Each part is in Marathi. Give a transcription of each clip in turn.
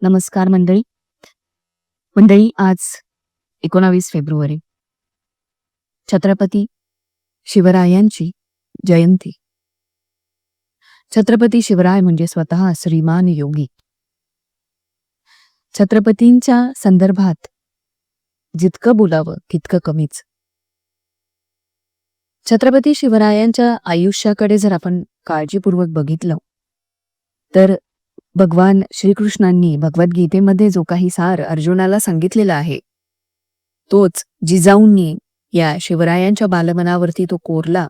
नमस्कार मंडळी. मंडळी, आज 19 फेब्रुवारी छत्रपती शिवरायांची जयंती. छत्रपती शिवराय म्हणजे स्वतः श्रीमान योगी. छत्रपतींच्या संदर्भात जितकं बोलावं तितकं कमीच. छत्रपती शिवरायांच्या आयुष्याकडे जर आपण काळजीपूर्वक बघितलं तर भगवान श्रीकृष्णांनी भगवद्गीतेमध्ये जो काही सार अर्जुनाला सांगितलेला आहे तोच जिजाऊंनी या शिवरायांच्या बालमनावरती तो कोरला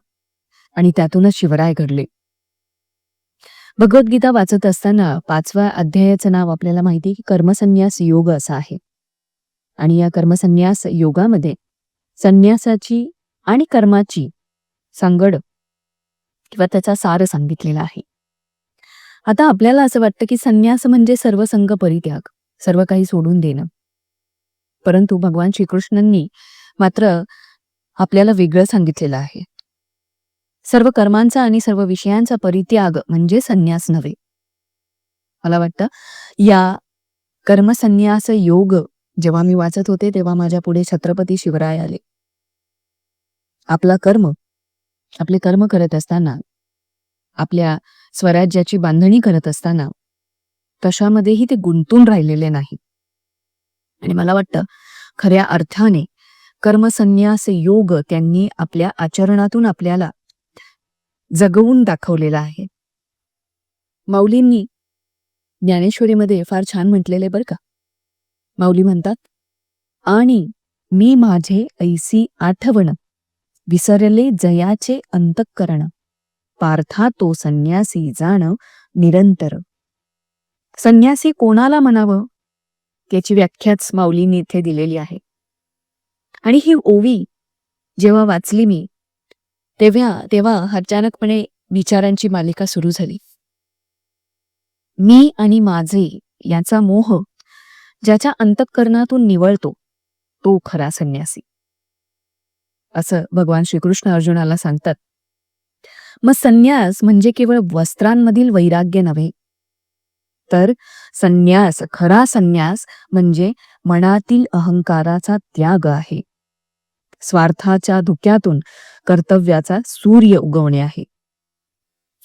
आणि त्यातूनच शिवराय घडले. भगवद्गीता वाचत असताना 5व्या अध्यायाचं नाव आपल्याला माहिती की कर्मसन्यास योग असं आहे. आणि या कर्मसन्यास योगामध्ये संन्यासाची आणि कर्माची सांगड किंवा त्याचा सार सांगितलेला आहे. आता आपल्याला असं वाटतं की संन्यास म्हणजे सर्व संग परित्याग, सर्व काही सोडून देणं. परंतु भगवान श्रीकृष्णांनी मात्र आपल्याला वेगळं सांगितलेलं आहे. सर्व कर्मांचा आणि सर्व विषयांचा परित्याग म्हणजे संन्यास नव्हे. मला वाटतं या कर्मसन्यास योग जेव्हा मी वाचत होते तेव्हा माझ्या पुढे छत्रपती शिवराय आले. आपले कर्म करत असताना, आपल्या स्वराज्याची बांधणी करत असताना कशामध्येही ते गुंतून राहिलेले नाही. आणि मला वाटतं खऱ्या अर्थाने कर्मसन्यास योग त्यांनी आपल्या आचरणातून आपल्याला जगवून दाखवलेला आहे. माऊलींनी ज्ञानेश्वरीमध्ये फार छान म्हटलेले बरं का. माऊली म्हणतात, आणि मी माझे ऐसी आठवण विसरले जयाचे अंतःकरण, पार्था तो संन्यासी जाण निरंतर. संन्यासी कोणाला म्हणावं याची व्याख्याच माऊलींनी इथे दिलेली आहे. आणि ही ओवी जेव्हा वाचली मी तेव्हा अचानकपणे विचारांची मालिका सुरू झाली. मी आणि माझे याचा मोह ज्याच्या अंतःकरणातून निवळतो तो खरा संन्यासी, असं भगवान श्रीकृष्ण अर्जुनाला सांगतात. मग संन्यास म्हणजे केवळ वस्त्रांमधील वैराग्य नव्हे, तर खरा संन्यास म्हणजे मनातील अहंकाराचा त्याग आहे. स्वार्थाच्या धुक्यातून कर्तव्याचा सूर्य उगवणे आहे.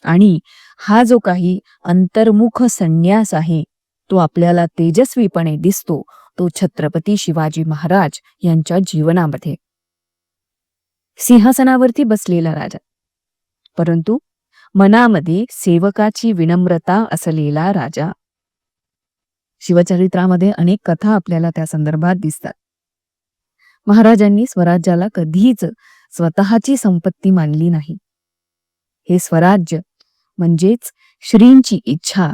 आणि हा जो काही अंतर्मुख संन्यास आहे तो आपल्याला तेजस्वीपणे दिसतो तो छत्रपती शिवाजी महाराज यांच्या जीवनामध्ये. सिंहासनावरती बसलेला राजा, परंतु मनामध्ये सेवकाची विनम्रता असलेला राजा. शिवचरित्रामध्ये अनेक कथा आपल्याला त्या संदर्भात दिसतात. महाराजांनी स्वराज्याला कधीच स्वतःची संपत्ती मानली नाही. हे स्वराज्य म्हणजेच श्रींची इच्छा,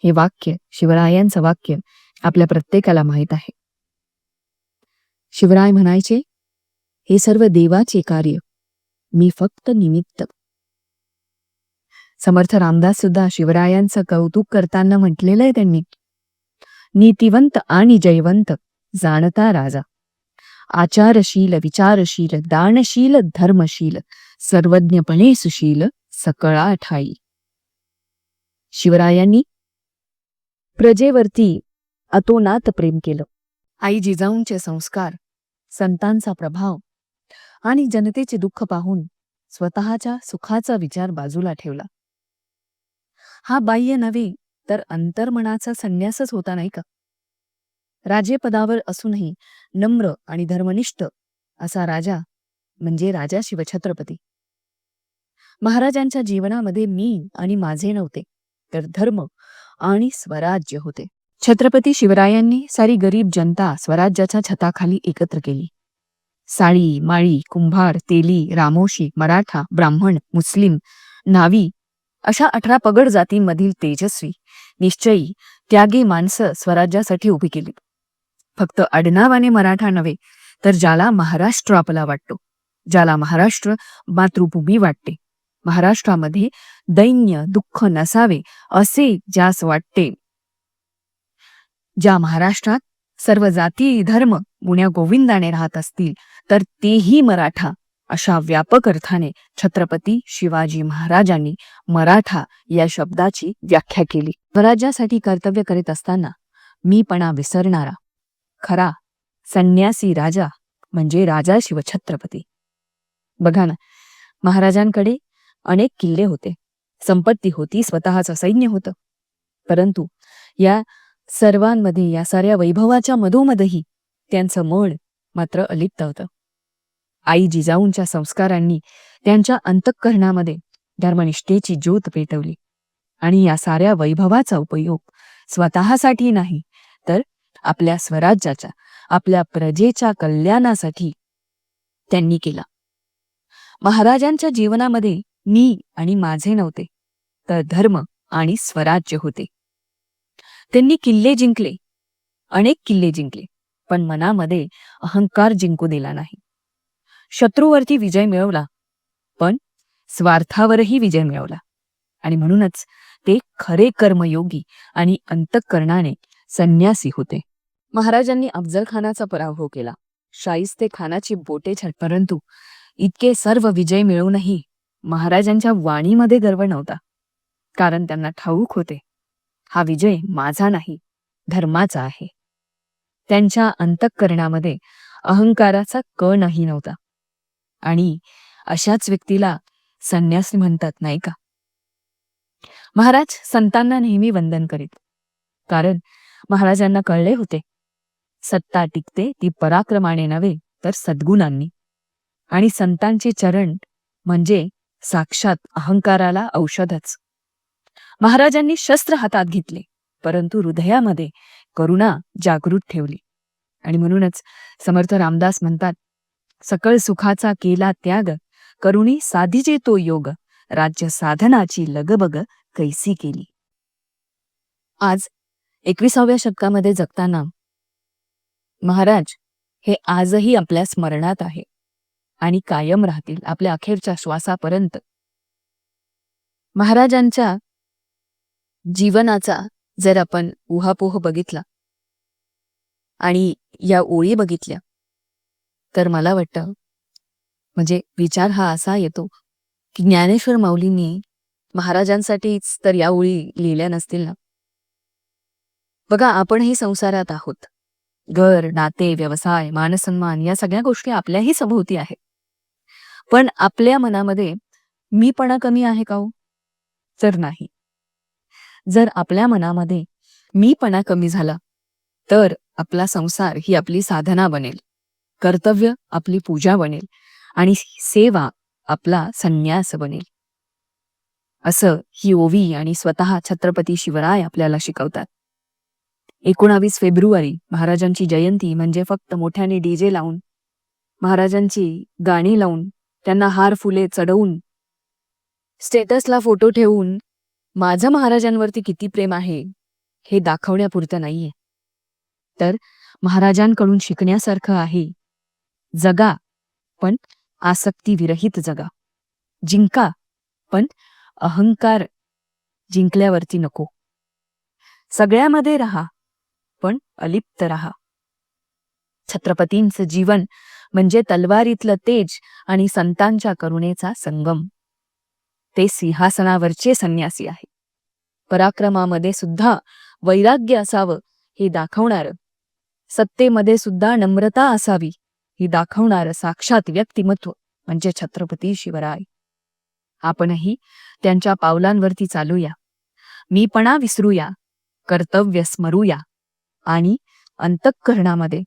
हे वाक्य, शिवरायांचं वाक्य आपल्या प्रत्येकाला माहीत आहे. शिवराय म्हणायचे, हे सर्व देवाचे कार्य, मी फक्त निमित्त. समर्थ रामदास सुद्धा शिवरायांचं कौतुक करताना म्हटलेलं आहे त्यांनी, नीतिवंत आणि जयवंत जाणता राजा, आचारशील विचारशील दानशील धर्मशील, सर्वज्ञपणे सुशील सकळा ठाई. शिवरायांनी प्रजेवरती अतोनात प्रेम केलं. आई जिजाऊंचे संस्कार, संतांचा प्रभाव आणि जनतेचे दुःख पाहून स्वतःच्या सुखाचा विचार बाजूला ठेवला. हा बाह्य नव्हे तर अंतर्मनाचा संन्यासच होता, नाही का? राजेपदावर असूनही नम्र आणि धर्मनिष्ठ असा राजा म्हणजे राजा शिवछत्रपती. महाराजांच्या जीवनामध्ये मी आणि माझे नव्हते, तर धर्म आणि स्वराज्य होते. छत्रपती शिवरायांनी सारी गरीब जनता स्वराज्याच्या छताखाली एकत्र केली. साळी, माळी, कुंभार, तेली, रामोशी, मराठा, ब्राह्मण, मुस्लिम, नावी अशा 18 पगड जातींमधील तेजस्वी, निश्चयी, त्यागी माणसं स्वराज्यासाठी उभी केली. फक्त आडनावाने मराठा नव्हे, तर ज्याला महाराष्ट्र आपला वाटतो, ज्याला महाराष्ट्र मातृभूमी वाटते, महाराष्ट्रामध्ये दैन्य दुःख नसावे असे ज्यास वाटते, ज्या महाराष्ट्रात सर्व जाती धर्म गुण्या गोविंदाने राहत असतील तर तेही मराठा, अशा व्यापक अर्थाने छत्रपती शिवाजी महाराजांनी मराठा या शब्दाची व्याख्या केली. स्वराज्यासाठी कर्तव्य करीत असताना मीपणा विसरणारा खरा संन्यासी राजा म्हणजे राजा शिवछत्रपती. बघा ना, महाराजांकडे अनेक किल्ले होते, संपत्ती होती, स्वतःचं सैन्य होतं. परंतु या सर्वांमध्ये, या साऱ्या वैभवाच्या मधोमधही त्यांचं मन मात्र अलिप्त होतं. आई जिजाऊंच्या संस्कारांनी त्यांच्या अंतःकरणामध्ये धर्मनिष्ठेची ज्योत पेटवली आणि या साऱ्या वैभवाचा उपयोग स्वतःसाठी नाही, तर आपल्या स्वराज्याच्या, आपल्या प्रजेच्या कल्याणासाठी त्यांनी केला. महाराजांच्या जीवनामध्ये मी आणि माझे नव्हते, तर धर्म आणि स्वराज्य होते. त्यांनी किल्ले जिंकले, अनेक किल्ले जिंकले, पण मनामध्ये अहंकार जिंकू दिला नाही. शत्रूवरती विजय मिळवला, पण स्वार्थावरही विजय मिळवला. आणि म्हणूनच ते खरे कर्मयोगी आणि अंतःकरणाने संन्यासी होते. महाराजांनी अफजल खानाचा पराभव केला, शाहिस्ते खानाची बोटे छाटली, परंतु इतके सर्व विजय मिळवूनही महाराजांच्या वाणीमध्ये गर्व नव्हता. कारण त्यांना ठाऊक होते, हा विजय माझा नाही, धर्माचा आहे. त्यांच्या अंतःकरणामध्ये अहंकाराचा कणही नव्हता. आणि अशाच व्यक्तीला संन्यासी म्हणतात, नाही का? महाराज संतांना नेहमी वंदन करीत, कारण महाराजांना कळले होते, सत्ता टिकते ती पराक्रमाने नव्हे, तर सद्गुणांनी. आणि संतांचे चरण म्हणजे साक्षात अहंकाराला औषधच. महाराजांनी शस्त्र हातात घेतले, परंतु हृदयामध्ये करुणा जागृत ठेवली. आणि म्हणूनच समर्थ रामदास म्हणतात, सकळ सुखाचा केला त्याग, करुणी साधिजे तो योग, राज्य साधनाची लगबग कैसी केली. आज 21व्या शतकामध्ये जगताना महाराज हे आजही आपल्या स्मरणात आहे आणि कायम राहतील आपल्या अखेरच्या श्वासापर्यंत. महाराजांच्या जीवनाचा जर आपण उहापोह बघितला आणि या ओळी बघितल्या, तर मला वाटतं म्हणजे विचार हा असा येतो की ज्ञानेश्वर माऊलींनी महाराजांसाठीच तर या ओळी लिहिल्या नसतील ना. बघा, आपणही संसारात आहोत. घर, नाते, व्यवसाय, मानसन्मान या सगळ्या गोष्टी आपल्याही सभोवती आहेत. पण आपल्या मनामध्ये मीपणा कमी आहे का हो? तर नाही. जर आपल्या मनामध्ये मीपणा कमी झाला, तर आपला संसार ही आपली साधना बनेल, कर्तव्य आपली पूजा बनेल आणि सेवा आपला संन्यास बनेल. असं ही ओवी आणि स्वतः छत्रपती शिवराय आपल्याला शिकवतात. 19 फेब्रुवारी महाराजांची जयंती म्हणजे फक्त मोठ्याने डीजे लावून, महाराजांची गाणी लावून, त्यांना हार फुले चढवून, स्टेटसला फोटो ठेवून माझं महाराजांवरती किती प्रेम आहे हे दाखवण्यापुरतं नाहीये. तर महाराजांकडून शिकण्यासारखं आहे, जगा पण आसक्ती विरहित जगा, जिंका पण अहंकार जिंकल्यावरती नको, सगळ्यामध्ये राहा पण अलिप्त राहा. छत्रपतींचं जीवन म्हणजे तलवारीतलं तेज आणि संतांच्या करुणेचा संगम. ते सिंहासनावरचे संन्यासी आहे. पराक्रमामध्ये सुद्धा वैराग्य असावं हे दाखवणारं, सत्तेमध्ये सुद्धा नम्रता असावी ही दाखवणारं साक्षात व्यक्तिमत्व म्हणजे छत्रपती शिवराय. आपणही त्यांच्या पावलांवरती चालूया, मीपणा विसरूया, कर्तव्य स्मरूया आणि अंतःकरणामध्ये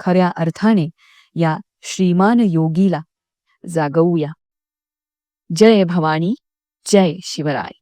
खऱ्या अर्थाने या श्रीमान योगीला जागवूया. जय भवानी, जय शिवराय.